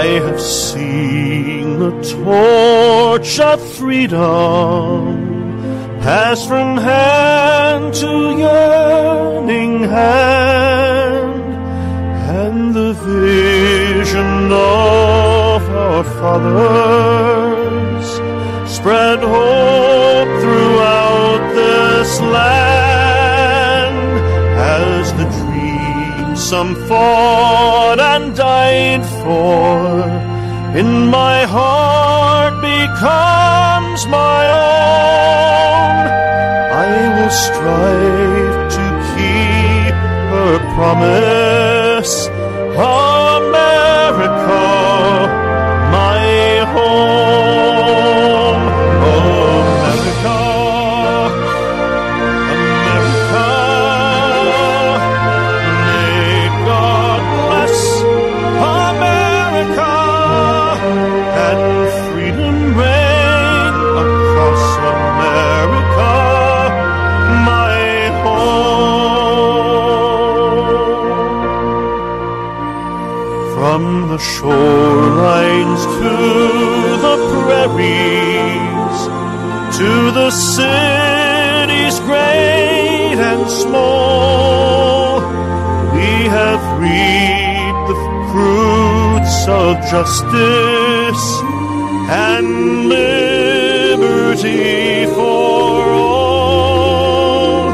I have seen the torch of freedom pass from hand to yearning hand, and the vision of our fathers spread hope throughout this land, as the dream some fought and died for in my heart becomes my own. I will strive to keep her promise, America, my home. America, America, may God bless America, and freedom reign across America, my home. From the shorelines to the prairies, to the cities great and small, we have reaped the fruits of justice and liberty for all.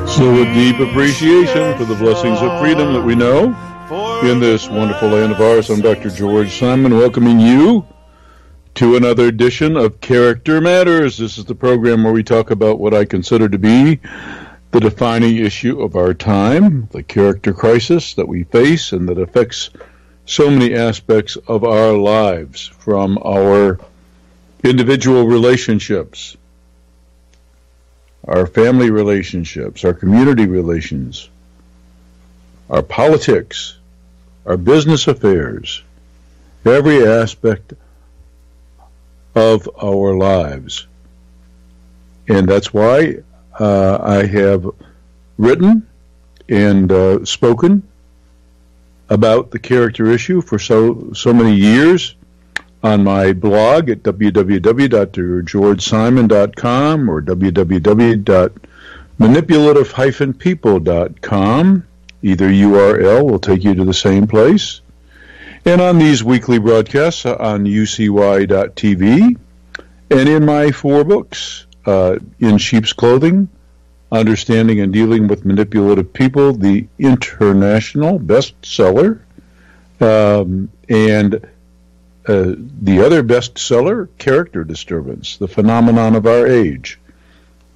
So with deep appreciation for the blessings of freedom that we know in this wonderful land of ours, I'm Dr. George Simon, welcoming you to another edition of Character Matters. This is the program where we talk about what I consider to be the defining issue of our time, the character crisis that we face and that affects so many aspects of our lives, from our individual relationships, our family relationships, our community relations, our politics, our business affairs, every aspect of our lives. And that's why I have written and spoken about the character issue for so many years on my blog at www.drgeorgesimon.com or www.manipulative-people.com. Either URL will take you to the same place. And on these weekly broadcasts on UCY.tv, and in my 4 books, In Sheep's Clothing, Understanding and Dealing with Manipulative People, the international bestseller, and the other bestseller, Character Disturbance, the Phenomenon of Our Age,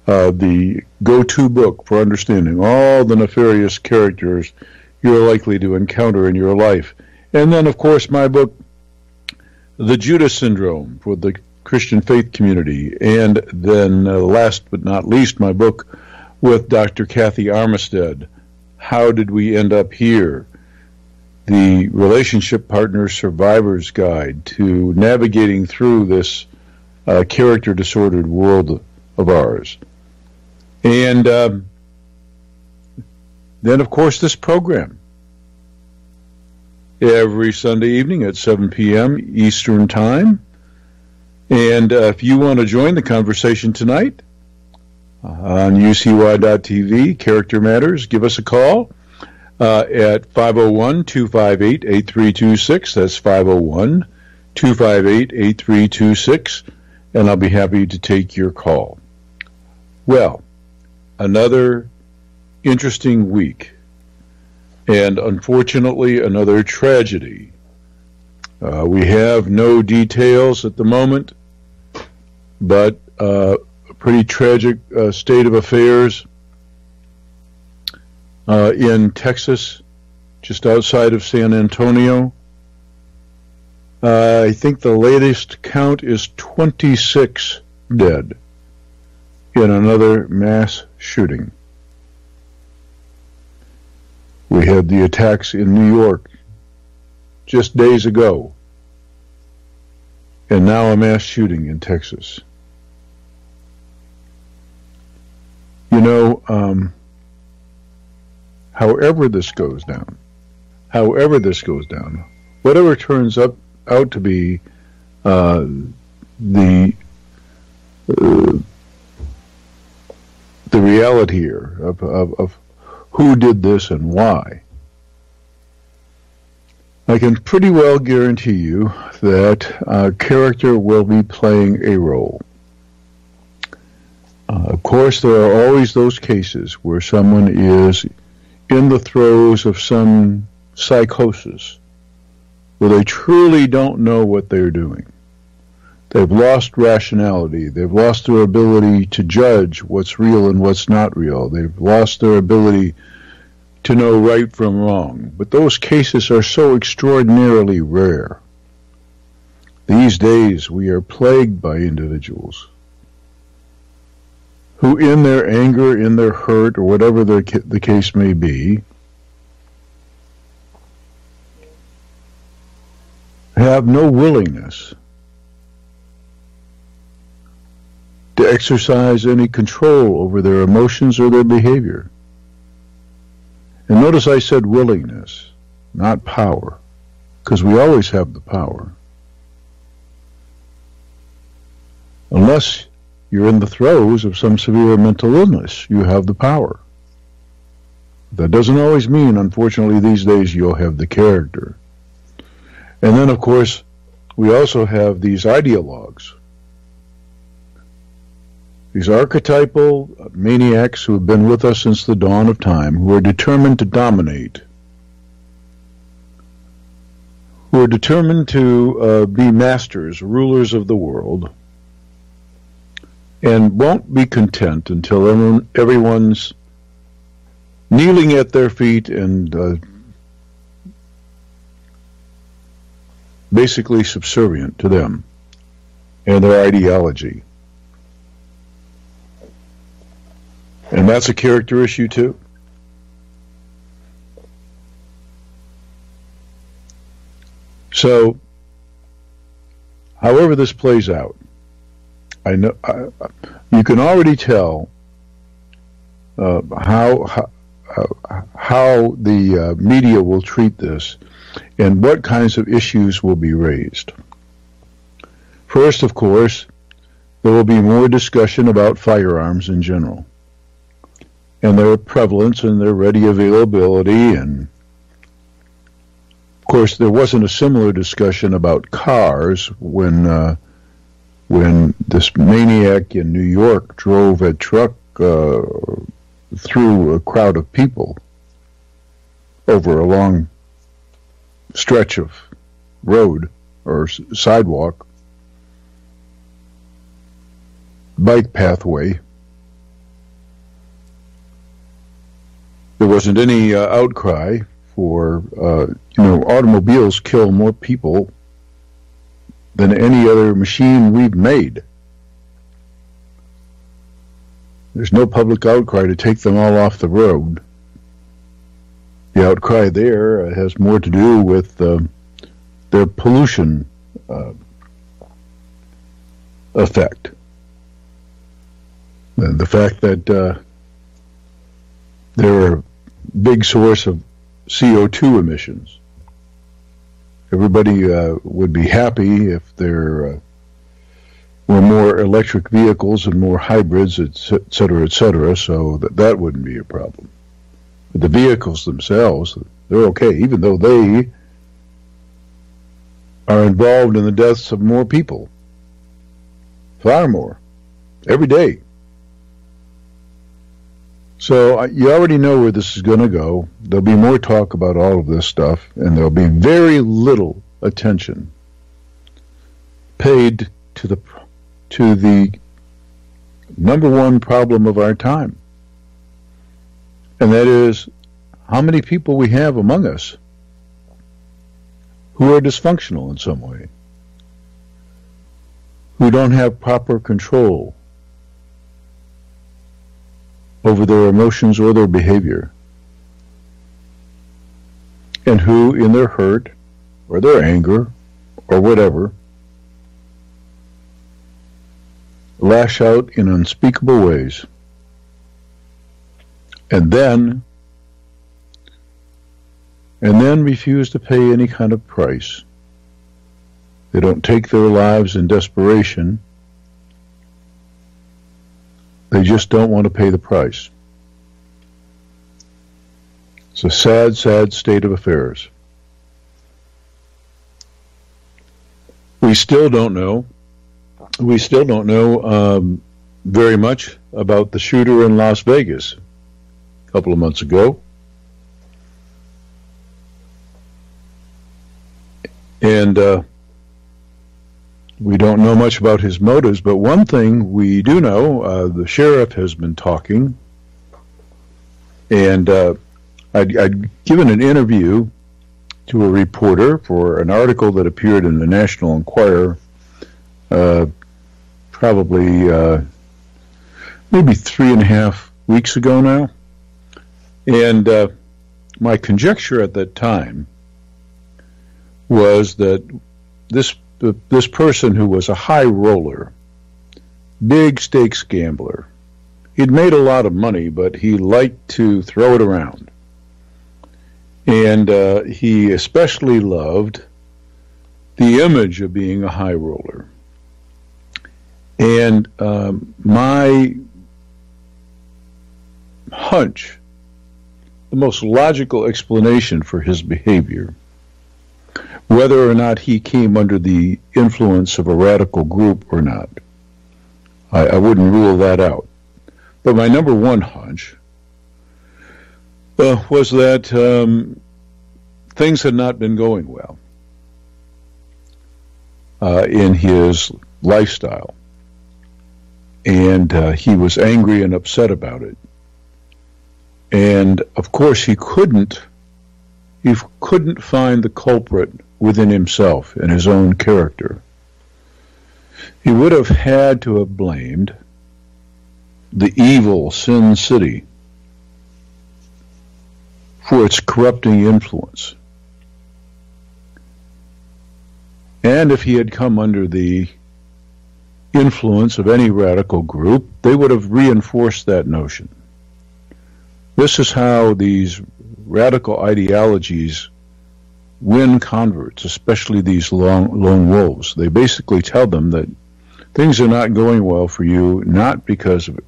the go-to book for understanding all the nefarious characters you're likely to encounter in your life. And then, of course, my book, The Judas Syndrome, for the Christian faith community. And then, last but not least, my book with Dr. Kathy Armistead, How Did We End Up Here? The Relationship Partner Survivor's Guide to Navigating Through this character-disordered world of ours. And then, of course, this program. Every Sunday evening at 7 p.m. Eastern Time. And if you want to join the conversation tonight on UCY.tv, Character Matters, give us a call at 501-258-8326. That's 501-258-8326. And I'll be happy to take your call. Well, another interesting week. And unfortunately, another tragedy. We have no details at the moment, but a pretty tragic state of affairs in Texas, just outside of San Antonio. I think the latest count is 26 dead in another mass shooting. We had the attacks in New York just days ago, and now a mass shooting in Texas. You know, however this goes down, however this goes down, whatever turns out to be the reality here of who did this and why, I can pretty well guarantee you that character will be playing a role. Of course, there are always those cases where someone is in the throes of some psychosis, where they truly don't know what they're doing. They've lost rationality. They've lost their ability to judge what's real and what's not real. They've lost their ability to know right from wrong. But those cases are so extraordinarily rare. These days, we are plagued by individuals who, in their anger, in their hurt, or whatever the case may be, have no willingness to exercise any control over their emotions or their behavior. And notice I said willingness, not power, because we always have the power. Unless you're in the throes of some severe mental illness, you have the power. That doesn't always mean, unfortunately, these days you'll have the character. And then, of course, we also have these ideologues, these archetypal maniacs who have been with us since the dawn of time, who are determined to dominate, who are determined to be masters, rulers of the world, and won't be content until everyone's kneeling at their feet and basically subservient to them and their ideology. And that's a character issue too. So, however this plays out, I know you can already tell how the media will treat this and what kinds of issues will be raised. First, of course, there will be more discussion about firearms in general, and their prevalence and their ready availability. And of course, there wasn't a similar discussion about cars when this maniac in New York drove a truck through a crowd of people over a long stretch of road or sidewalk, bike pathway. There wasn't any outcry for, automobiles kill more people than any other machine we've made. There's no public outcry to take them all off the road. The outcry there has more to do with their pollution effect. And the fact that they're a big source of CO2 emissions. Everybody would be happy if there were more electric vehicles and more hybrids, et cetera, so that wouldn't be a problem. But the vehicles themselves, they're okay, even though they are involved in the deaths of more people. Far more. Every day. So you already know where this is going to go. There'll be more talk about all of this stuff, and there'll be very little attention paid to the number one problem of our time. And that is how many people we have among us who are dysfunctional in some way, who don't have proper control over their emotions or their behavior, and who, in their hurt or their anger or whatever, lash out in unspeakable ways. And then and then refuse to pay any kind of price. They don't take their lives in desperation. They just don't want to pay the price. It's a sad, sad state of affairs. We still don't know. We still don't know very much about the shooter in Las Vegas a couple of months ago. And we don't know much about his motives, but one thing we do know, the sheriff has been talking, and I'd given an interview to a reporter for an article that appeared in the National Enquirer probably maybe 3.5 weeks ago now. And my conjecture at that time was that this person who was a high roller, big stakes gambler, he'd made a lot of money, but he liked to throw it around. And he especially loved the image of being a high roller. And my hunch, the most logical explanation for his behavior, whether or not he came under the influence of a radical group or not, I wouldn't rule that out. But my number one hunch was that things had not been going well in his lifestyle. And he was angry and upset about it. And, of course, he couldn't find the culprit within himself and his own character. He would have had to have blamed the evil Sin City for its corrupting influence. And if he had come under the influence of any radical group, they would have reinforced that notion. This is how these radical ideologies win converts, especially these lone wolves. They basically tell them that things are not going well for you, not because of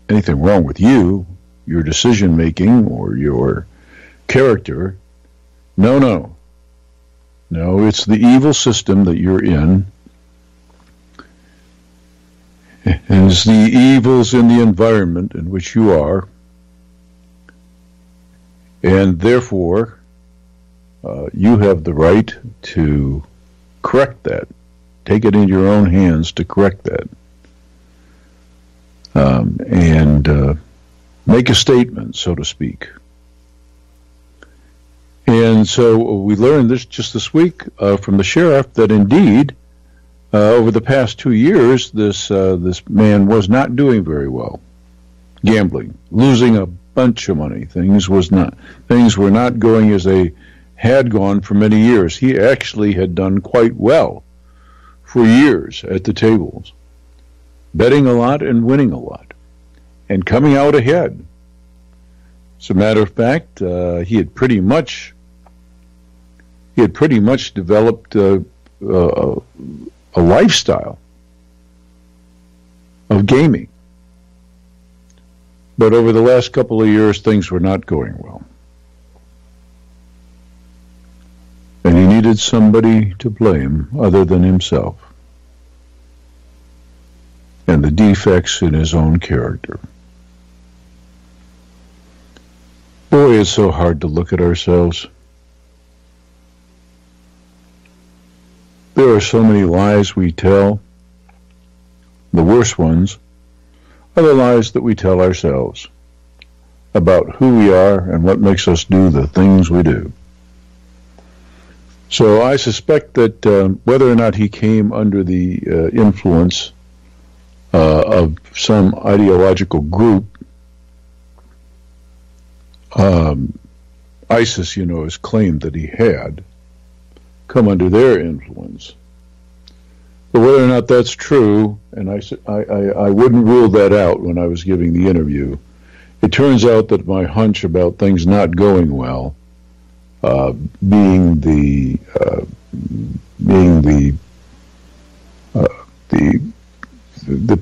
anything wrong with you, your decision making or your character. No, it's the evil system that you're in. And it's the evils in the environment in which you are. And therefore, you have the right to correct that. Take it in your own hands to correct that. And make a statement, so to speak. And so we learned this just this week from the sheriff that indeed, over the past 2 years, this man was not doing very well. Gambling, losing a bunch of money. Things were not going as they had gone for many years. He actually had done quite well for years at the tables, betting a lot and winning a lot, and coming out ahead. As a matter of fact, he had pretty much developed a lifestyle of gaming. But over the last couple of years, things were not going well. And he needed somebody to blame other than himself and the defects in his own character. Boy, it's so hard to look at ourselves. There are so many lies we tell. The worst ones are the lies that we tell ourselves about who we are and what makes us do the things we do. So I suspect that whether or not he came under the influence of some ideological group, ISIS, has claimed that he had come under their influence. But whether or not that's true, and I wouldn't rule that out when I was giving the interview, it turns out that my hunch about things not going well being the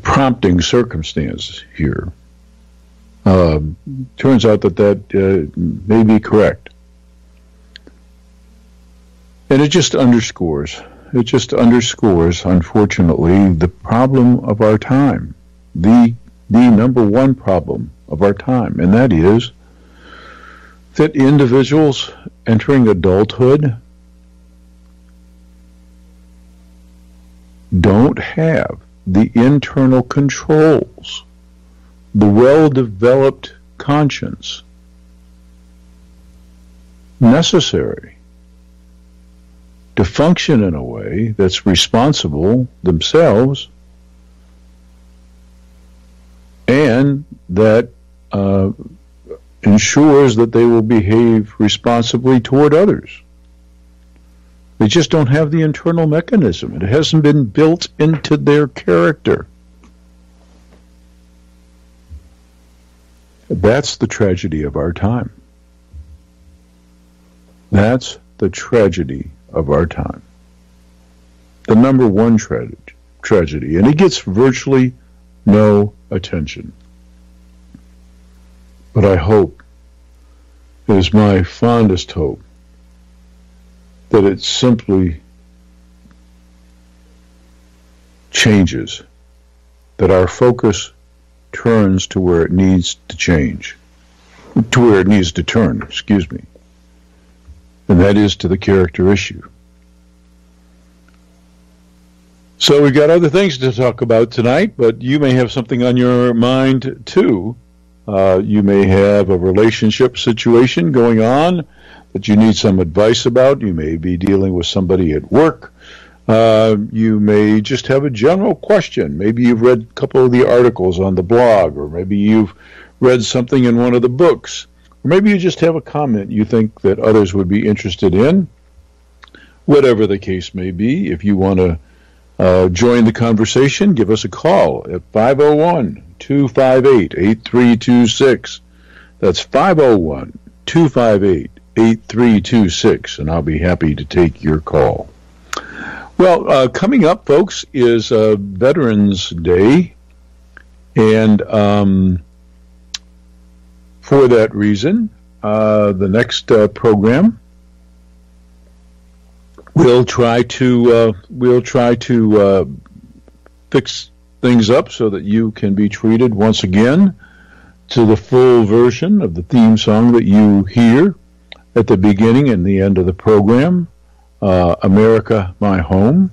prompting circumstance here. Turns out that may be correct. And it just underscores, unfortunately, the problem of our time, the number one problem of our time, and that is that individuals entering adulthood don't have the internal controls, the well-developed conscience necessary to function in a way that's responsible themselves and that ensures that they will behave responsibly toward others. They just don't have the internal mechanism. It hasn't been built into their character. That's the tragedy of our time. That's the tragedy of our time. The number one tragedy. And it gets virtually no attention. But I hope, it is my fondest hope, that it simply changes, that our focus turns to where it needs to change, to where it needs to turn, excuse me. And that is to the character issue. So we got other things to talk about tonight, but you may have something on your mind too. You may have a relationship situation going on that you need some advice about. You may be dealing with somebody at work. You may just have a general question. Maybe you've read a couple of the articles on the blog, or maybe you've read something in one of the books, or maybe you just have a comment you think that others would be interested in. Whatever the case may be, if you want to join the conversation, give us a call at 501-258-8326. That's 501-258-8326, and I'll be happy to take your call. Well, coming up, folks, is Veterans Day, and for that reason, the next program we'll try to fix things up so that you can be treated once again to the full version of the theme song that you hear at the beginning and the end of the program, America, My Home,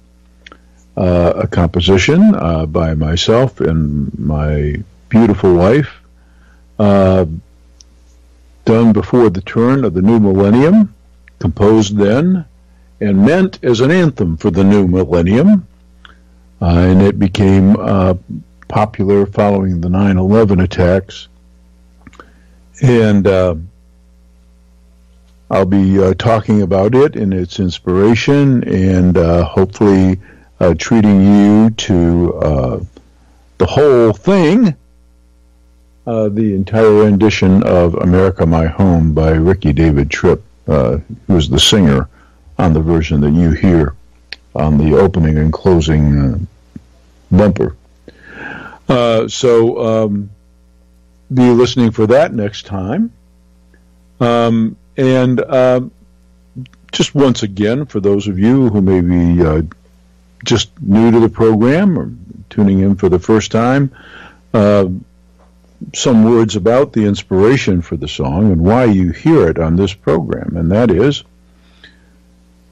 a composition by myself and my beautiful wife, done before the turn of the new millennium, composed then, and meant as an anthem for the new millennium, and it became popular following the 9/11 attacks. And I'll be talking about it and its inspiration, and hopefully treating you to the whole thing, the entire rendition of America, My Home by Ricky David Tripp, who is the singer on the version that you hear on the opening and closing bumper. So be listening for that next time. And just once again, for those of you who may be just new to the program or tuning in for the first time, some words about the inspiration for the song and why you hear it on this program, and that is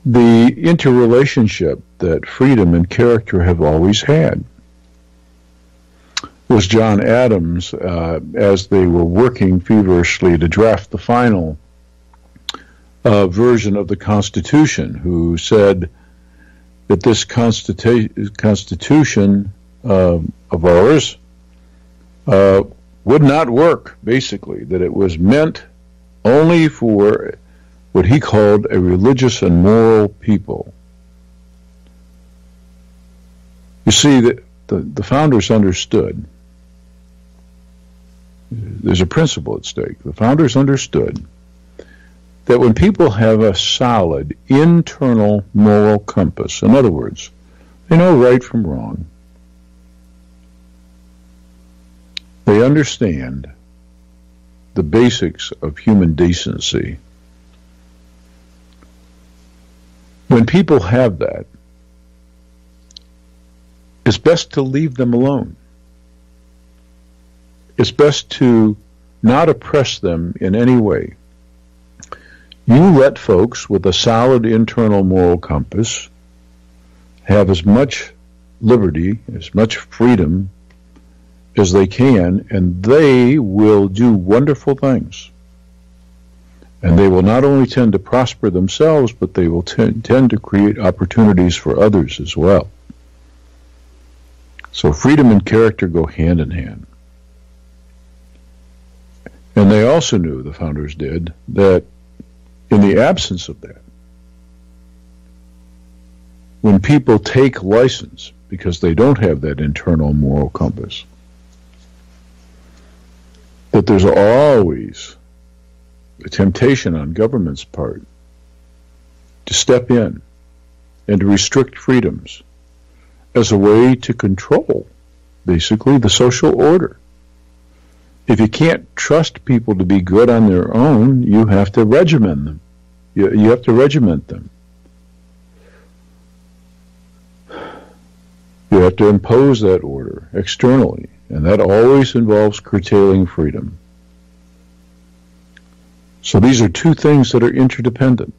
the interrelationship that freedom and character have always had. It was John Adams, as they were working feverishly to draft the final version of the Constitution, who said that this Constitution of ours would not work, basically, that it was meant only for what he called a religious and moral people. You see, the founders understood. There's a principle at stake. The founders understood that when people have a solid internal moral compass, in other words, they know right from wrong, they understand the basics of human decency. When people have that, it's best to leave them alone. It's best to not oppress them in any way. You let folks with a solid internal moral compass have as much liberty, as much freedom as they can, and they will do wonderful things. And they will not only tend to prosper themselves, but they will tend to create opportunities for others as well. So freedom and character go hand in hand. And they also knew, the founders did, that in the absence of that, when people take license because they don't have that internal moral compass, that there's always a temptation on government's part to step in and to restrict freedoms as a way to control, basically, the social order. If you can't trust people to be good on their own, you have to regiment them. You have to regiment them. You have to impose that order externally, and that always involves curtailing freedom. So these are two things that are interdependent.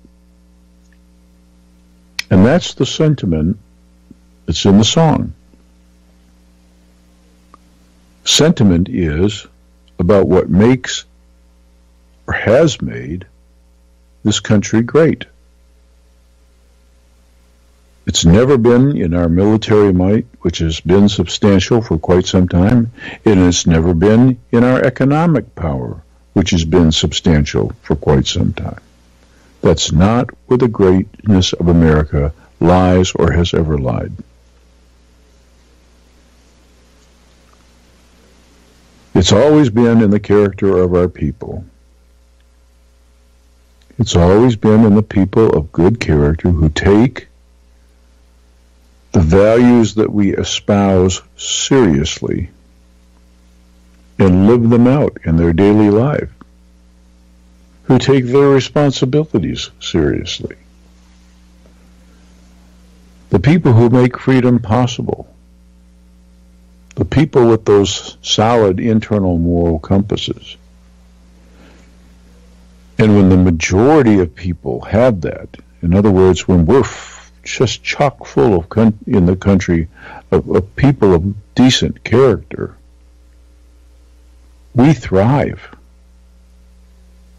And that's the sentiment that's in the song. Sentiment is about what makes or has made this country great. It's never been in our military might, which has been substantial for quite some time, and it's never been in our economic power, which has been substantial for quite some time. That's not where the greatness of America lies or has ever lied. It's always been in the character of our people. It's always been in the people of good character who take the values that we espouse seriously and live them out in their daily life, who take their responsibilities seriously. The people who make freedom possible, the people with those solid internal moral compasses. And when the majority of people have that, in other words, when we're just chock full of in the country of people of decent character, we thrive.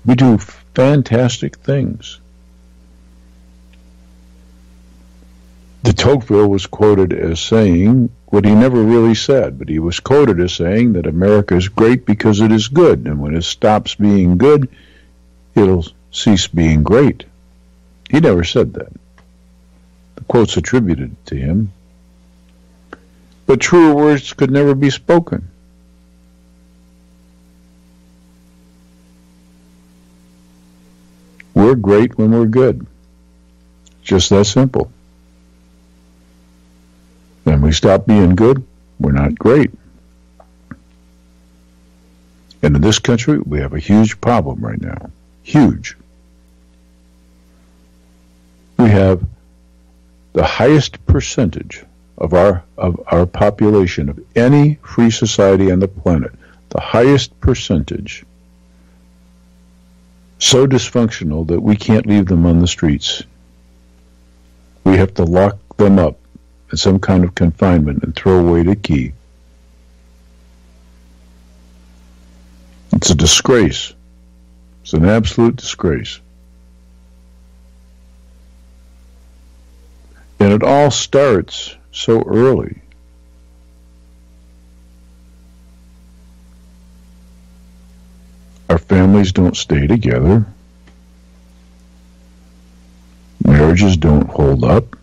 We do fantastic things. De Tocqueville was quoted as saying what he never really said, but he was quoted as saying that America is great because it is good, and when it stops being good, it'll cease being great. He never said that. The quote's attributed to him. But truer words could never be spoken. We're great when we're good. Just that simple. When we stop being good, we're not great. And in this country, we have a huge problem right now. Huge. We have the highest percentage of our population of any free society on the planet, the highest percentage, so dysfunctional that we can't leave them on the streets. We have to lock them up in some kind of confinement and throw away the key. It's a disgrace. It's an absolute disgrace. And it all starts so early. Our families don't stay together. Marriages don't hold up.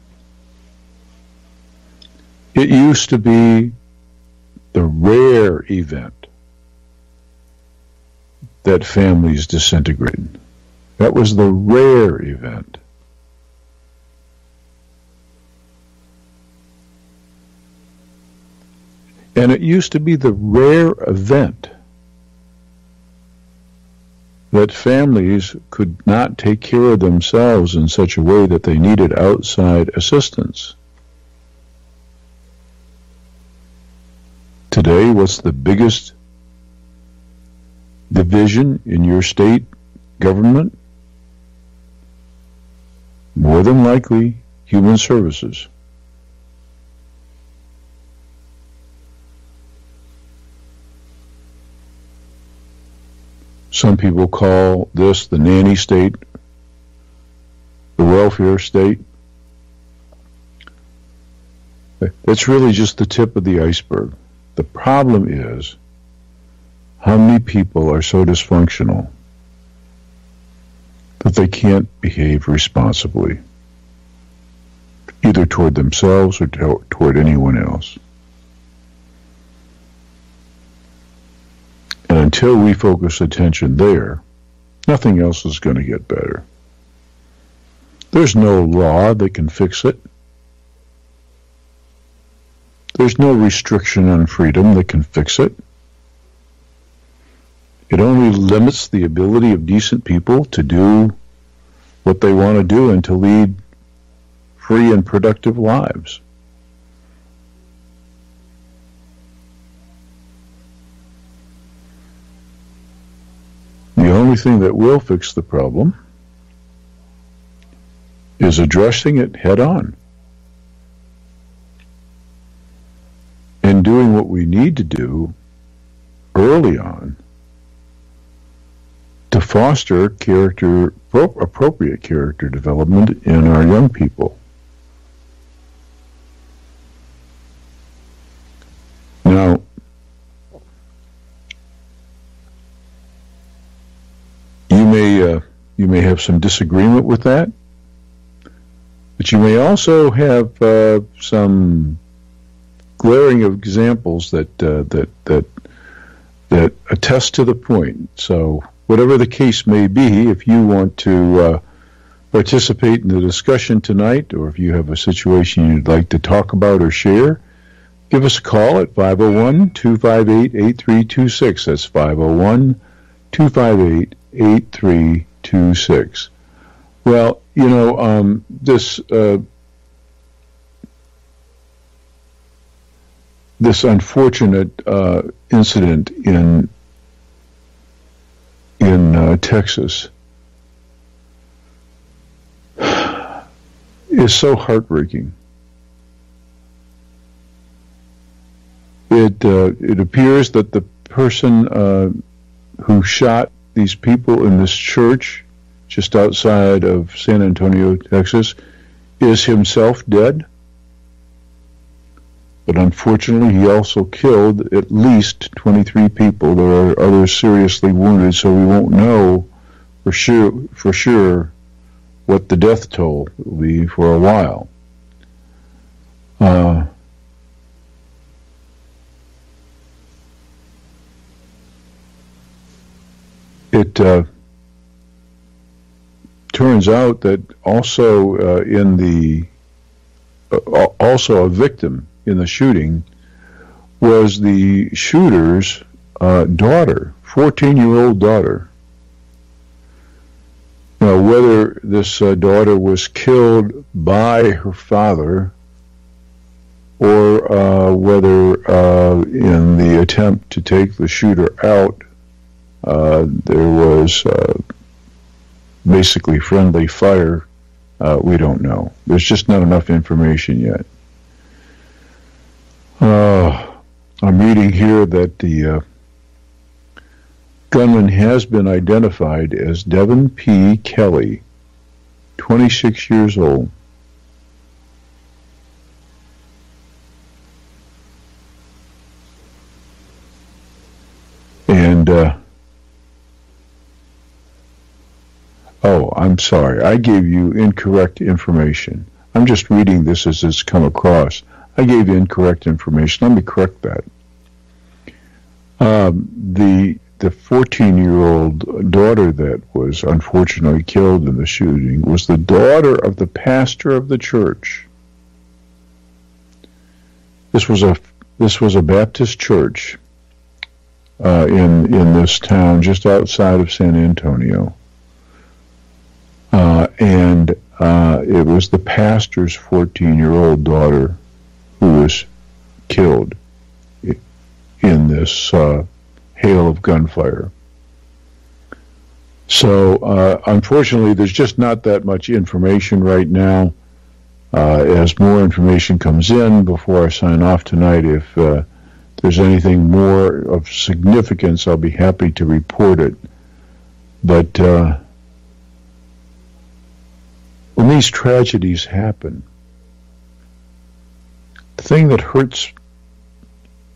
It used to be the rare event that families disintegrated. That was the rare event. And it used to be the rare event that families could not take care of themselves in such a way that they needed outside assistance. Today, what's the biggest division in your state government? More than likely, human services. Some people call this the nanny state, the welfare state. That's really just the tip of the iceberg. The problem is, how many people are so dysfunctional that they can't behave responsibly, either toward themselves or toward anyone else. And until we focus attention there, nothing else is going to get better. There's no law that can fix it. There's no restriction on freedom that can fix it. It only limits the ability of decent people to do what they want to do and to lead free and productive lives. The only thing that will fix the problem is addressing it head on and doing what we need to do early on to foster appropriate character development in our young people. Now, you may have some disagreement with that, but you may also have some glaring examples that attest to the point. So, whatever the case may be, if you want to participate in the discussion tonight, or if you have a situation you'd like to talk about or share, give us a call at 501-258-8326. That's 501-258-8326. Well, this unfortunate incident in Texas is so heartbreaking. It appears that the person who shot these people in this church just outside of San Antonio, Texas, is himself dead. But unfortunately, he also killed at least 23 people. There are others seriously wounded, so we won't know for sure what the death toll will be for a while. It turns out that also also a victim in the shooting was the shooter's daughter, 14-year-old daughter. Now, whether this daughter was killed by her father or whether in the attempt to take the shooter out, there was basically friendly fire, we don't know. There's just not enough information yet. I'm reading here that the gunman has been identified as Devin P. Kelly, 26 years old. And, I'm sorry, I gave you incorrect information. I'm just reading this as it's come across. I gave you incorrect information. Let me correct that. The the 14-year-old daughter that was unfortunately killed in the shooting was the daughter of the pastor of the church. This was a Baptist church in this town just outside of San Antonio, and it was the pastor's 14-year-old daughter who was killed in this hail of gunfire. So, unfortunately, there's just not that much information right now. As more information comes in before I sign off tonight, if there's anything more of significance, I'll be happy to report it. But when these tragedies happen, the thing that hurts,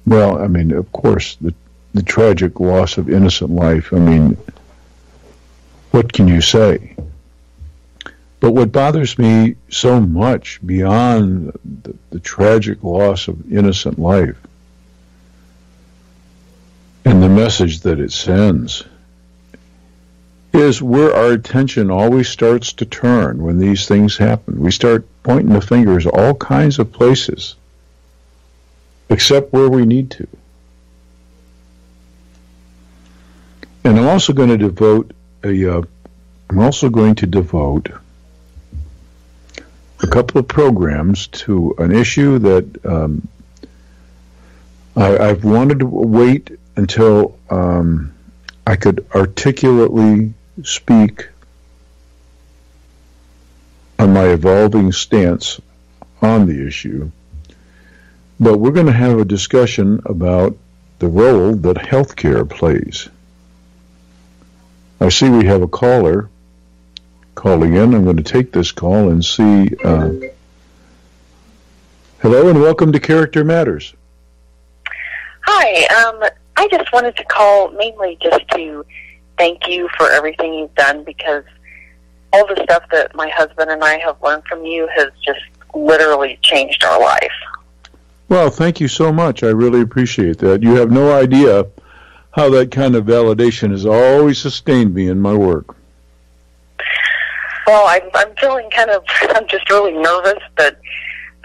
well, I mean, of course, the tragic loss of innocent life, I mean, what can you say? But what bothers me so much beyond the tragic loss of innocent life and the message that it sends is where our attention always starts to turn when these things happen. We start pointing the fingers all kinds of places, except where we need to. And I'm also going to devote a couple of programs to an issue that I've wanted to wait until I could articulately speak on my evolving stance on the issue. But we're going to have a discussion about the role that healthcare plays. I see we have a caller calling in. I'm going to take this call and see. Hello and welcome to Character Matters. Hi. I just wanted to call mainly just to thank you for everything you've done, because all the stuff that my husband and I have learned from you has just literally changed our life. Well, thank you so much. I really appreciate that. You have no idea how that kind of validation has always sustained me in my work. Well, I'm feeling I'm just really nervous, but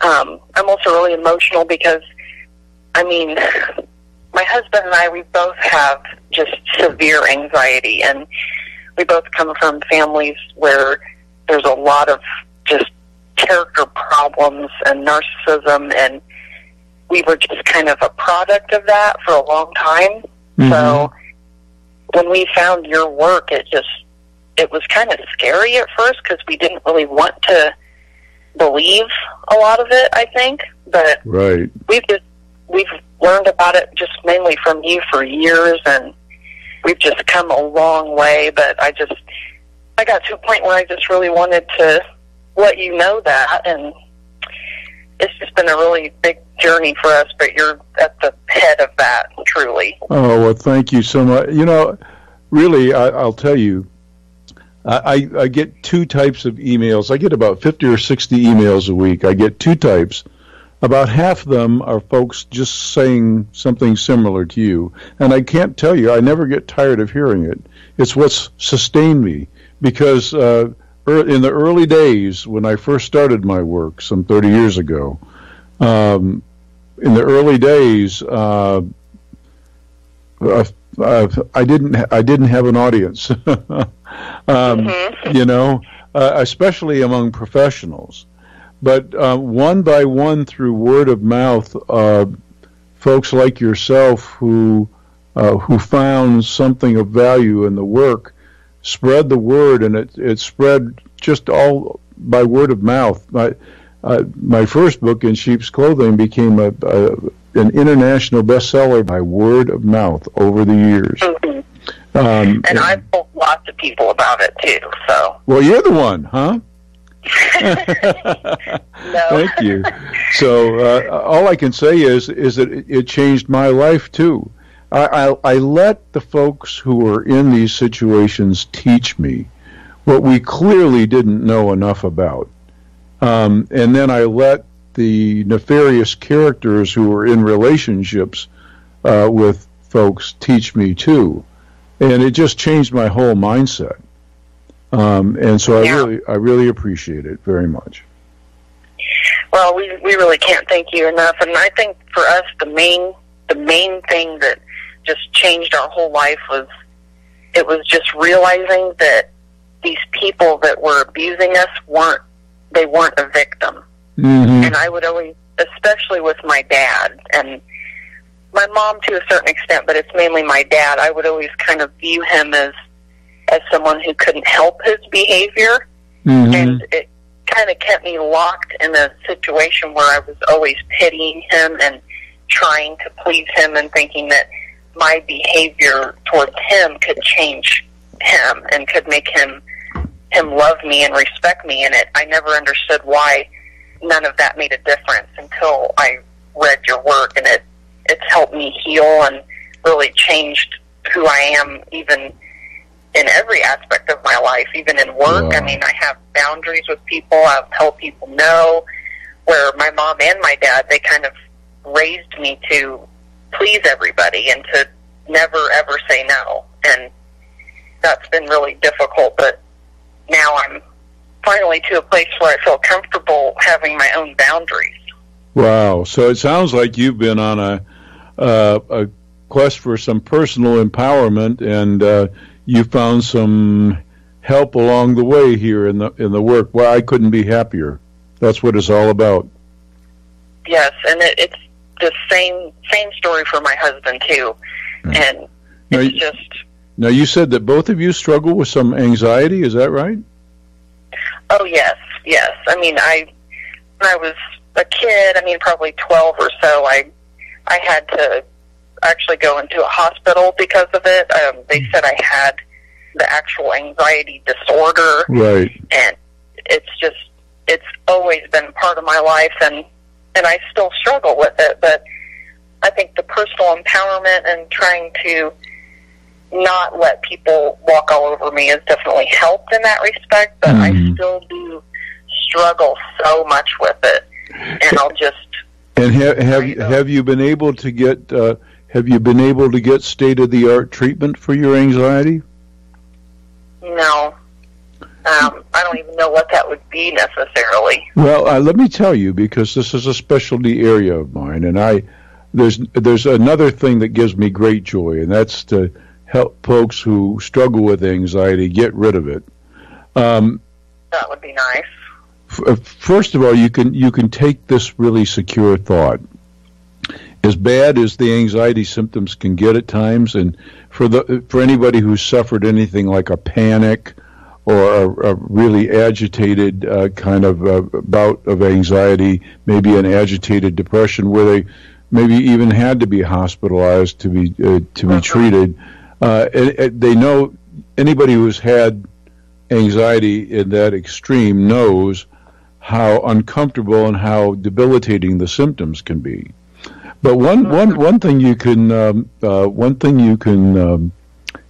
I'm also really emotional because, I mean, my husband and I, we both have just severe anxiety, and we both come from families where there's a lot of just character problems and narcissism, and we were just kind of a product of that for a long time. Mm-hmm. So when we found your work, it was kind of scary at first because we didn't really want to believe a lot of it, I think. But right. We've learned about it just mainly from you for years, and we've just come a long way. But I got to a point where I just really wanted to let you know that, and it's just been a really big journey for us, but you're at the head of that, truly. Oh, well, thank you so much. You know, really, I'll tell you, I get two types of emails. I get about 50 or 60 emails a week. I get two types. About half of them are folks just saying something similar to you. And I can't tell you, I never get tired of hearing it. It's what's sustained me. Because in the early days, when I first started my work some 30 years ago, in the early days, I didn't have an audience, you know, especially among professionals. But one by one, through word of mouth, folks like yourself who found something of value in the work spread the word, and it spread just all by word of mouth. My first book, In Sheep's Clothing, became an international bestseller by word of mouth over the years. Mm-hmm. And I've told lots of people about it too. So. Well, you're the one, huh? No. Thank you. So all I can say is that it changed my life too. I let the folks who are in these situations teach me what we clearly didn't know enough about. And then I let the nefarious characters who were in relationships with folks teach me too. and it just changed my whole mindset. And so I really appreciate it very much. Well, we really can't thank you enough. And I think for us, the main thing that just changed our whole life was just realizing that these people that were abusing us weren't a victim. Mm-hmm. And I would always, especially with my dad and my mom to a certain extent, but it's mainly my dad, I would always kind of view him as someone who couldn't help his behavior. Mm-hmm. And it kind of kept me locked in a situation where I was always pitying him and trying to please him and thinking that my behavior towards him could change him and could make him love me and respect me. And I never understood why none of that made a difference until I read your work, and it's helped me heal and really changed who I am, even in every aspect of my life, even in work. Wow. I mean, I have boundaries with people. I'll tell people no, where my mom and my dad, they kind of raised me to please everybody and to never, ever say no. And that's been really difficult, but now I'm finally to a place where I feel comfortable having my own boundaries. Wow. So it sounds like you've been on a quest for some personal empowerment, and you found some help along the way here in the work. Well, I couldn't be happier. That's what it's all about. Yes, and it's the same story for my husband too. And it's just... Now, you said that both of you struggle with some anxiety, is that right? Oh, yes. I mean, when I was a kid, probably 12 or so, I had to actually go into a hospital because of it. They said I had the actual anxiety disorder. Right. And it's always been part of my life, and I still struggle with it. But I think the personal empowerment and trying to not let people walk all over me has definitely helped in that respect, but I still do struggle so much with it, and I'll just... And have you been able to get state-of-the-art treatment for your anxiety? No. I don't even know what that would be necessarily. Well, let me tell you, because this is a specialty area of mine, and there's another thing that gives me great joy, and that's to help folks who struggle with anxiety get rid of it. That would be nice. First of all, you can take this really secure thought. As bad as the anxiety symptoms can get at times, and for anybody who's suffered anything like a panic or a really agitated kind of bout of anxiety, maybe an agitated depression where they maybe even had to be hospitalized to be treated. They know, anybody who's had anxiety in that extreme knows how uncomfortable and how debilitating the symptoms can be. But one thing you can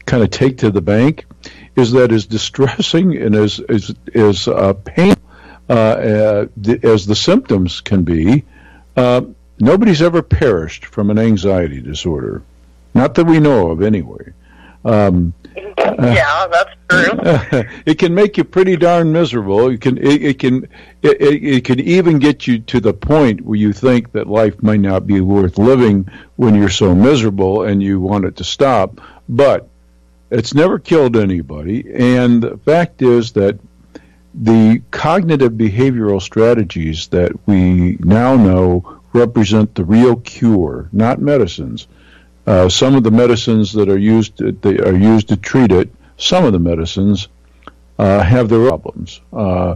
kind of take to the bank is that as distressing and as painful as the symptoms can be, nobody's ever perished from an anxiety disorder. Not that we know of, anyway. Yeah, that's true. It can make you pretty darn miserable. It can even get you to the point where you think that life might not be worth living when you're so miserable and you want it to stop. But it's never killed anybody. And the fact is that the cognitive behavioral strategies that we now know represent the real cure, not medicines. Some of the medicines that are used to treat it, some of the medicines have their problems. Yeah,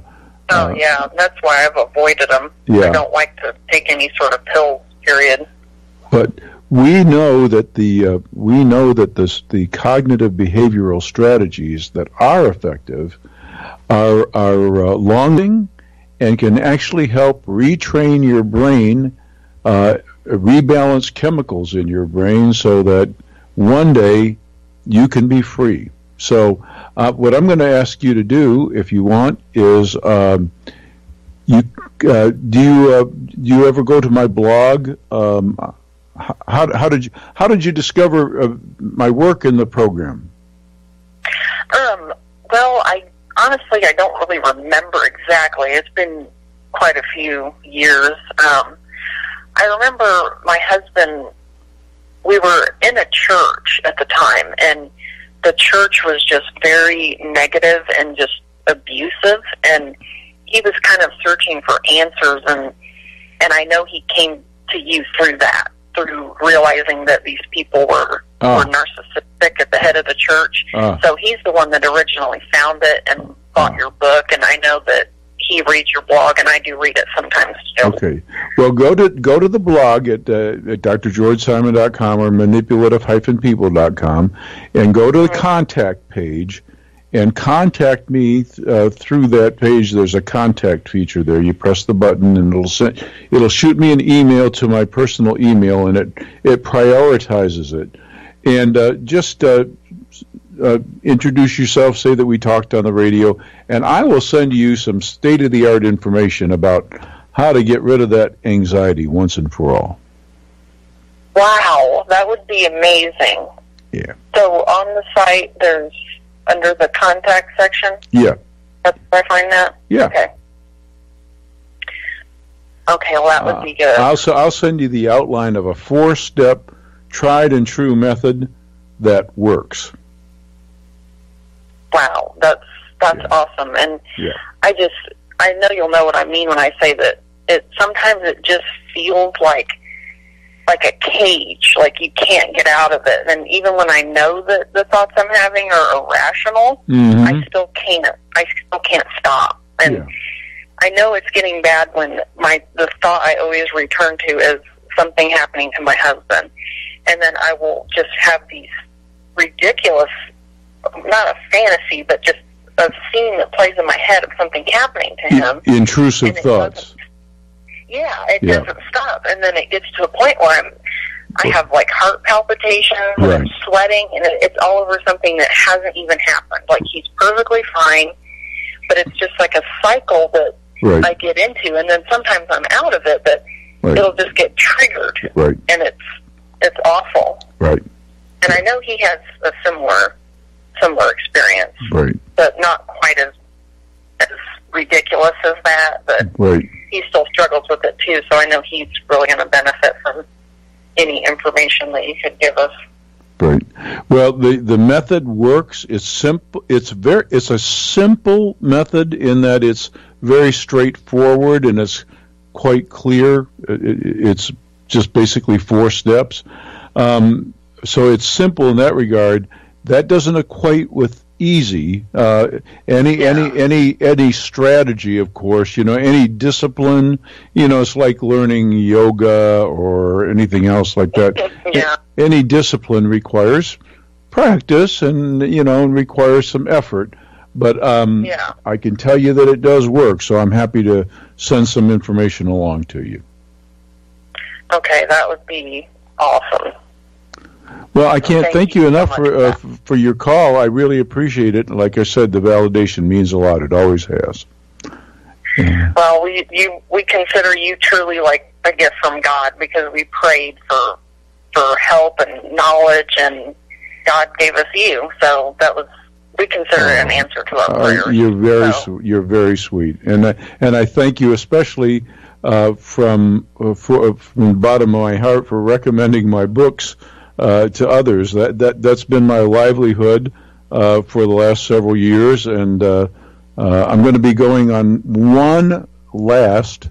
that's why I've avoided them. Yeah. I don't like to take any sort of pills, period. But we know that the cognitive behavioral strategies that are effective are long and can actually help retrain your brain, rebalance chemicals in your brain so that one day you can be free. So what I'm going to ask you to do, if you want, is do you ever go to my blog? How did you discover my work in the program? Well, I honestly don't really remember exactly. It's been quite a few years. I remember my husband, we were in a church at the time, and the church was just very negative and just abusive, and he was kind of searching for answers, and I know he came to you through that, through realizing that these people were narcissistic at the head of the church. So he's the one that originally found it and bought your book, and I know that he reads your blog, and I do read it sometimes too. Okay. Well, go to the blog at drgeorgesimon.com or manipulative-people.com and go to the contact page and contact me through that page. There's a contact feature there. You press the button, and it'll shoot me an email to my personal email, and it prioritizes it. And just introduce yourself, say that we talked on the radio, and I will send you some state-of-the-art information about how to get rid of that anxiety once and for all. Wow, that would be amazing. Yeah. So on the site, there's under the contact section? Yeah. That's where I find that? Yeah. Okay, well, that would be good. I'll send you the outline of a 4-step, tried-and-true method that works. Wow, that's awesome. And I know you'll know what I mean when I say that sometimes it just feels like a cage, like you can't get out of it. And even when I know that the thoughts I'm having are irrational, I still can't stop. And I know it's getting bad when the thought I always return to is something happening to my husband. And then I will just have these ridiculous, not a fantasy, but just a scene that plays in my head of something happening to him. Intrusive thoughts. It doesn't stop. And then it gets to a point where I have like heart palpitations, and I'm sweating, and it's all over something that hasn't even happened. Like he's perfectly fine, but it's just like a cycle that I get into, and then sometimes I'm out of it, but it'll just get triggered. Right. And it's awful. Right. And I know he has a similar experience. Right. But not quite as ridiculous as that, but he still struggles with it too, so I know he's really going to benefit from any information that you could give us. Right. Well, the method works. It's simple. It's a simple method in that it's very straightforward and it's quite clear. It's just basically 4 steps. So it's simple in that regard. That doesn't equate with easy. Any strategy, of course, any discipline, it's like learning yoga or anything else like that. Any discipline requires practice and requires some effort. But I can tell you that it does work, so I'm happy to send some information along to you. Okay, that would be awesome. Well, I can't thank you enough for your call. I really appreciate it. Like I said, the validation means a lot. It always has. Yeah. Well, we consider you truly like a gift from God, because we prayed for help and knowledge, and God gave us you. So we consider it an answer to our prayers. You're very sweet, and I thank you especially from the bottom of my heart for recommending my books to others. That's been my livelihood for the last several years, and I'm going to be going on one last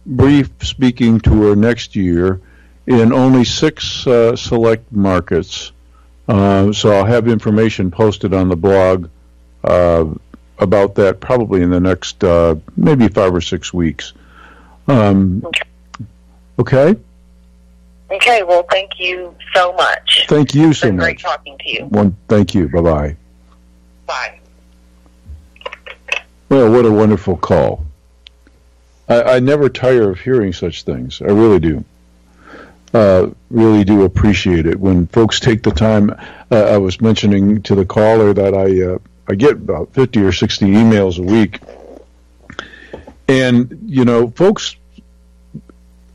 brief speaking tour next year in only 6 select markets. So I'll have information posted on the blog about that probably in the next maybe 5 or 6 weeks. Okay? Okay, well, thank you so much. Thank you so much. It's been great talking to you. Thank you. Bye-bye. Bye. Well, what a wonderful call. I never tire of hearing such things. I really do. Really do appreciate it when folks take the time. I was mentioning to the caller that I get about 50 or 60 emails a week. And, folks,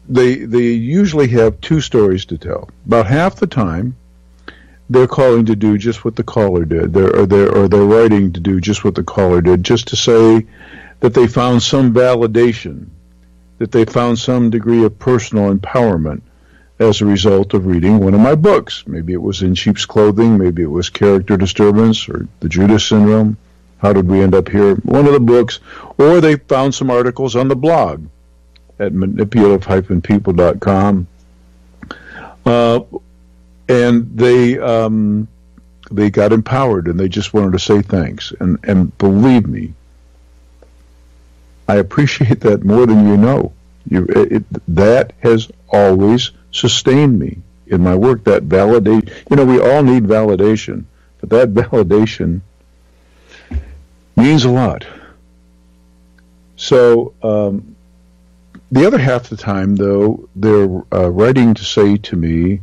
they usually have 2 stories to tell. About half the time, they're calling to do just what the caller did. They're writing to do just what the caller did, just to say that they found some validation, that they found some degree of personal empowerment as a result of reading one of my books. Maybe it was In Sheep's Clothing, maybe it was Character Disturbance or The Judas Syndrome. How did we end up here? One of the books. Or they found some articles on the blog at manipulative-people.com. And they got empowered, and they just wanted to say thanks. And believe me, I appreciate that more than you know. That has always sustained me in my work. That validate, we all need validation, but that validation means a lot. So the other half of the time, though, they're writing to say to me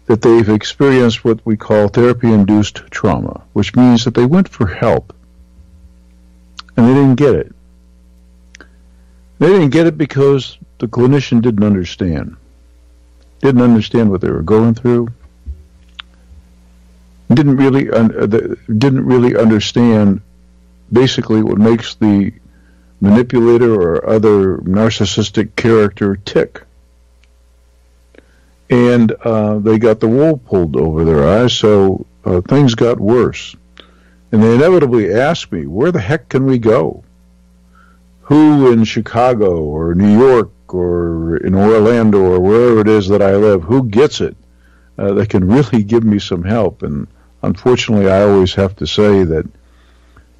that they've experienced what we call therapy-induced trauma, which means that they went for help and they didn't get it. They didn't get it because the clinician didn't understand what they were going through, didn't really understand basically what makes the manipulator or other narcissistic character tick. And they got the wool pulled over their eyes, so things got worse. And they inevitably asked me, where the heck can we go? Who in Chicago or New York or in Orlando or wherever it is that I live, who gets it? That can really give me some help. And unfortunately, I always have to say that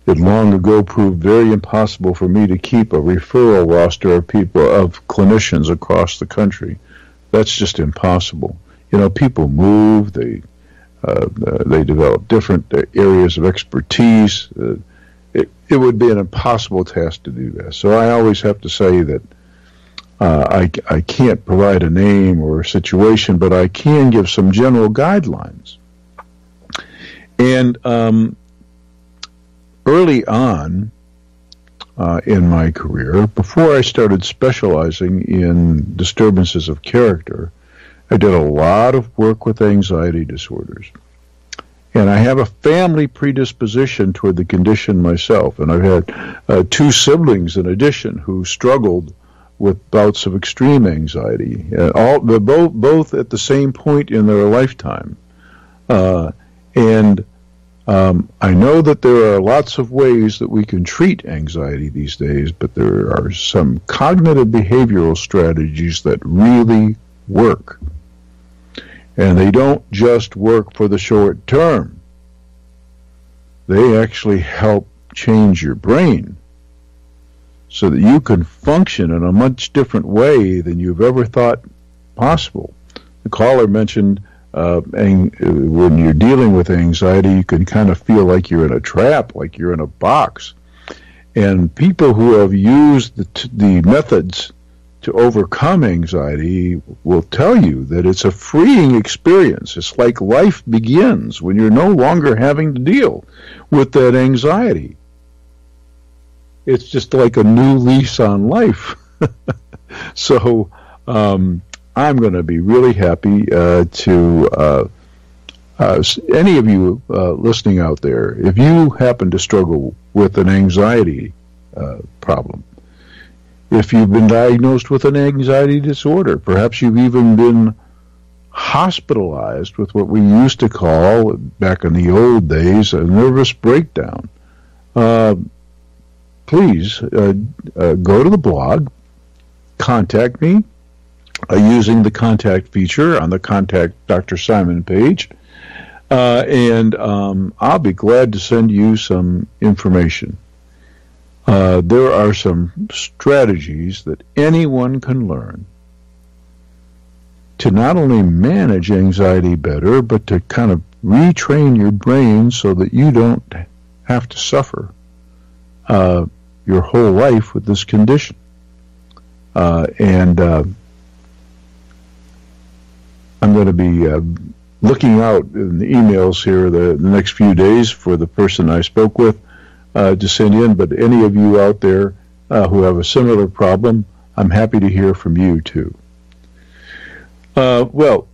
it long ago proved very impossible for me to keep a referral roster of people, of clinicians across the country. That's just impossible. People move, they develop different areas of expertise. It would be an impossible task to do that. So I always have to say that I can't provide a name or a situation, but I can give some general guidelines. And early on in my career, before I started specializing in disturbances of character, I did a lot of work with anxiety disorders. And I have a family predisposition toward the condition myself, and I've had 2 siblings in addition who struggled with bouts of extreme anxiety, both at the same point in their lifetime. I know that there are lots of ways that we can treat anxiety these days, but there are some cognitive behavioral strategies that really work. And they don't just work for the short term. They actually help change your brain so that you can function in a much different way than you've ever thought possible. The caller mentioned when you're dealing with anxiety, you can kind of feel like you're in a trap, like you're in a box. And people who have used the methods to overcome anxiety will tell you that it's a freeing experience. It's like life begins when you're no longer having to deal with that anxiety. It's just like a new lease on life. So I'm going to be really happy to any of you listening out there, if you happen to struggle with an anxiety problem, if you've been diagnosed with an anxiety disorder, perhaps you've even been hospitalized with what we used to call, back in the old days, a nervous breakdown, please go to the blog, contact me using the contact feature on the Contact Dr. Simon page, and I'll be glad to send you some information. There are some strategies that anyone can learn to not only manage anxiety better, but to kind of retrain your brain so that you don't have to suffer your whole life with this condition. And I'm going to be looking out in the emails here the next few days for the person I spoke with to send in, but any of you out there who have a similar problem, I'm happy to hear from you too. Well,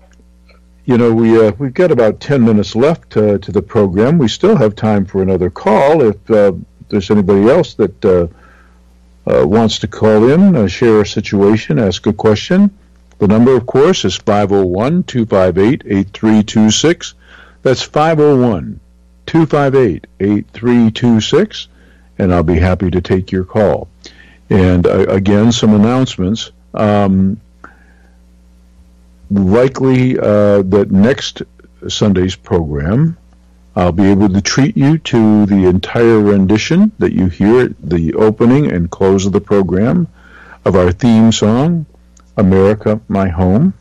we've got about 10 minutes left to the program. We still have time for another call if there's anybody else that wants to call in, share a situation, ask a question. The number, of course, is 501-258-8326. That's 501-258-8326, and I'll be happy to take your call. And again, some announcements. Likely that next Sunday's program, I'll be able to treat you to the entire rendition that you hear at the opening and close of the program of our theme song, America, My Home.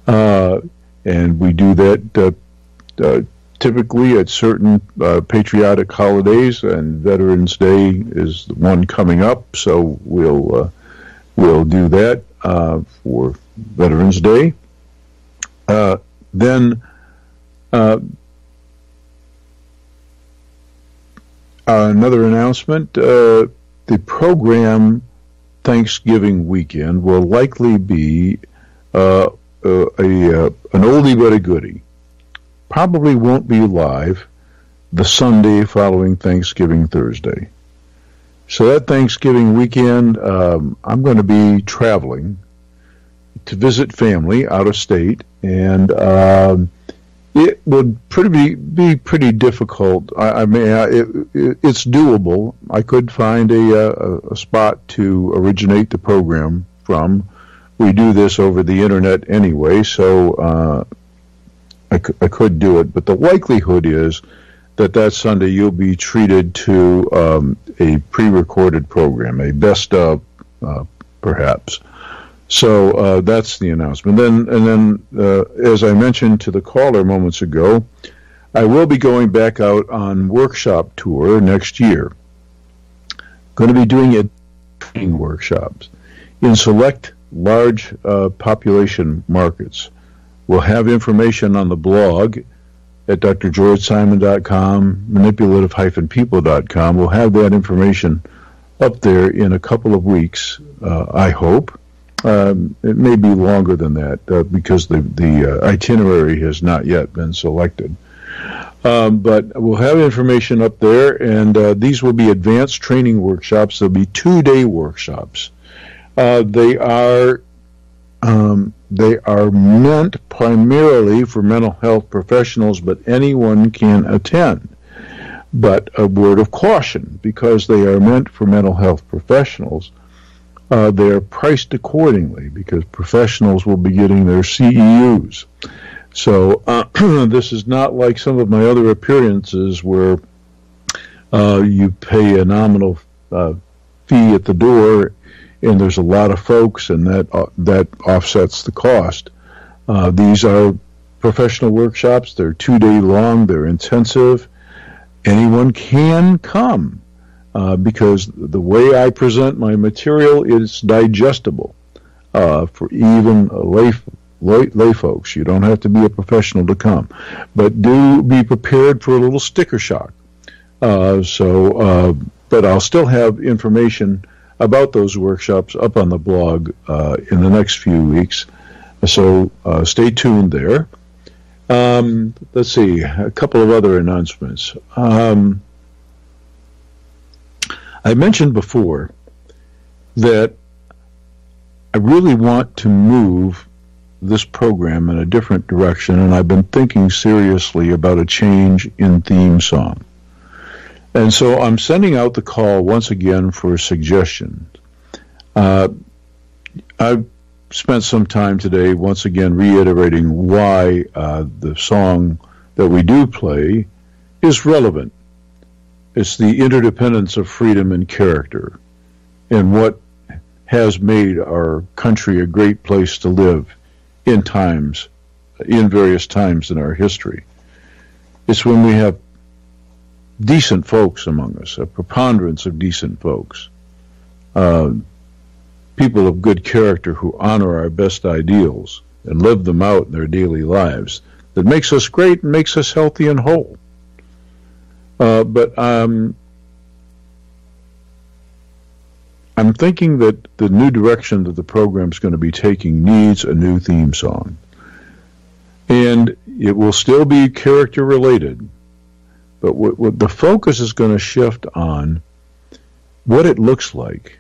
And we do that typically at certain patriotic holidays, and Veterans Day is the one coming up, so we'll do that for Veterans Day. Then another announcement, the program Thanksgiving weekend will likely be an oldie but a goodie. Probably won't be live the Sunday following Thanksgiving Thursday. So that Thanksgiving weekend, I'm going to be traveling to visit family out of state, and it would be pretty difficult. It's doable. I could find a spot to originate the program from. We do this over the internet anyway, so I could do it. But the likelihood is that Sunday you'll be treated to a pre-recorded program, a best of, perhaps. So that's the announcement. Then, as I mentioned to the caller moments ago, I will be going back out on workshop tour next year. Going to be doing training workshops in select large population markets. We'll have information on the blog at drgeorgesimon.com, manipulative-people.com. We'll have that information up there in a couple of weeks, I hope. It may be longer than that because the itinerary has not yet been selected. But we'll have information up there, and these will be advanced training workshops. They'll be 2-day workshops. They are meant primarily for mental health professionals, but anyone can attend. But a word of caution, because they are meant for mental health professionals, they are priced accordingly because professionals will be getting their CEUs. So this is not like some of my other appearances where you pay a nominal fee at the door and there's a lot of folks, and that offsets the cost. These are professional workshops. They're 2-day long. They're intensive. Anyone can come because the way I present my material is digestible for even lay folks. You don't have to be a professional to come, but do be prepared for a little sticker shock. But I'll still have information about those workshops up on the blog in the next few weeks, so stay tuned there. Let's see, a couple of other announcements. I mentioned before that I really want to move this program in a different direction, and I've been thinking seriously about a change in theme song. And so I'm sending out the call once again for suggestions. I've spent some time today once again reiterating why the song that we do play is relevant. It's the interdependence of freedom and character, and what has made our country a great place to live in various times in our history. It's when we have decent folks among us, a preponderance of decent folks, people of good character who honor our best ideals and live them out in their daily lives, that makes us great and makes us healthy and whole. But I'm thinking that the new direction that the program is going to be taking needs a new theme song. And it will still be character related, but what the focus is going to shift on what it looks like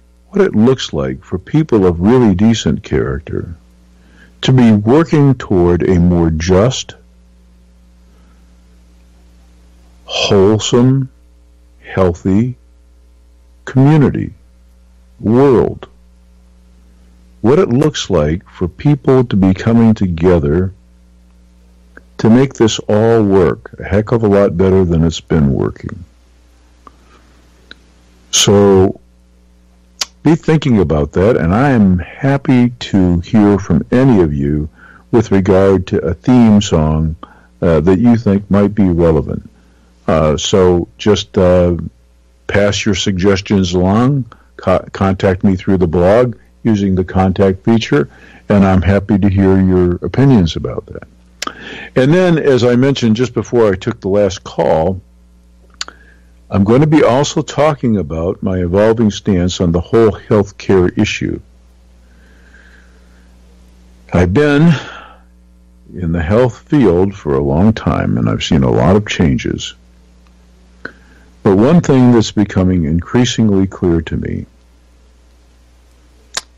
for people of really decent character to be working toward a more just, wholesome, healthy community, world. What it looks like for people to be coming together to make this all work a heck of a lot better than it's been working. So be thinking about that, and I am happy to hear from any of you with regard to a theme song that you think might be relevant. So just pass your suggestions along, contact me through the blog using the contact feature, and I'm happy to hear your opinions about that. And then, as I mentioned just before I took the last call, I'm going to be also talking about my evolving stance on the whole health care issue. I've been in the health field for a long time, and I've seen a lot of changes. But one thing that's becoming increasingly clear to me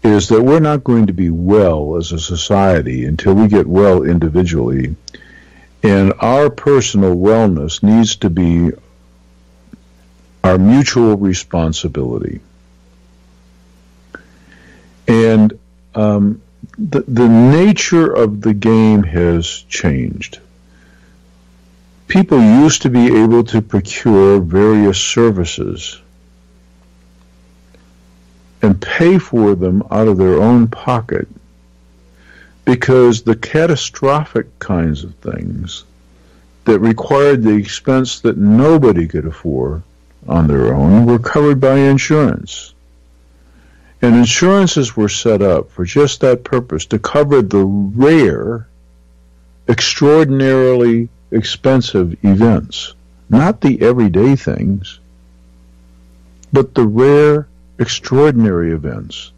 is that we're not going to be well as a society until we get well individually, and our personal wellness needs to be our mutual responsibility. And the nature of the game has changed. People used to be able to procure various services and pay for them out of their own pocket because the catastrophic kinds of things that required the expense that nobody could afford on their own were covered by insurance. And insurances were set up for just that purpose, to cover the rare, extraordinarily expensive events. Not the everyday things, but the rare, extraordinary events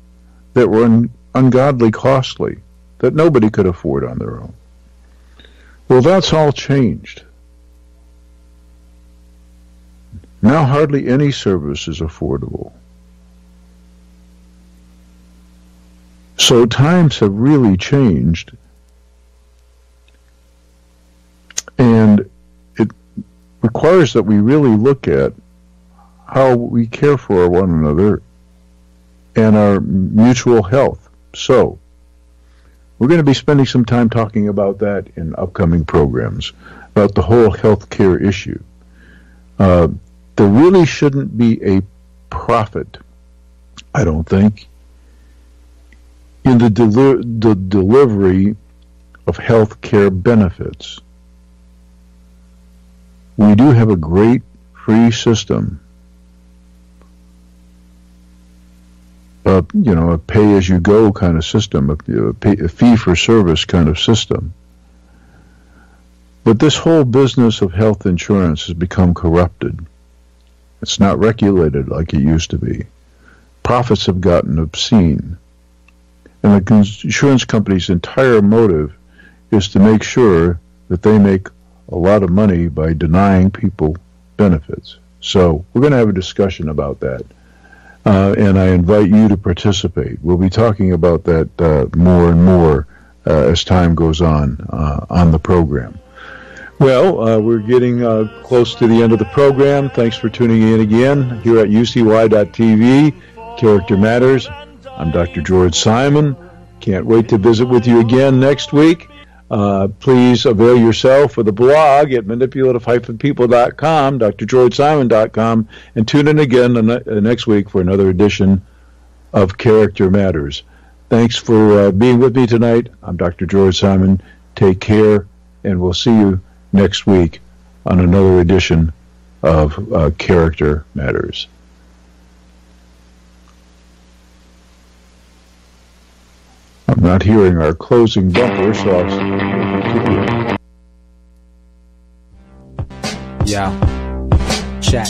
that were ungodly costly, that nobody could afford on their own. Well, that's all changed. Now hardly any service is affordable. So times have really changed, and it requires that we really look at how we care for one another and our mutual health. So we're going to be spending some time talking about that in upcoming programs, about the whole health care issue. There really shouldn't be a profit, I don't think, in the delivery of health care benefits. We do have a great free system, a pay-as-you-go kind of system, a fee-for-service kind of system. But this whole business of health insurance has become corrupted. It's not regulated like it used to be. Profits have gotten obscene. And the insurance company's entire motive is to make sure that they make a lot of money by denying people benefits. So we're going to have a discussion about that. And I invite you to participate. We'll be talking about that more and more as time goes on the program. Well, we're getting close to the end of the program. Thanks for tuning in again here at UCY.TV, Character Matters. I'm Dr. George Simon. Can't wait to visit with you again next week. Please avail yourself of the blog at manipulative-people.com, drgeorgesimon.com, and tune in again next week for another edition of Character Matters. Thanks for being with me tonight. I'm Dr. George Simon. Take care, and we'll see you next week on another edition of Character Matters. I'm not hearing our closing bumper, so I'll keep it. Yeah. Check.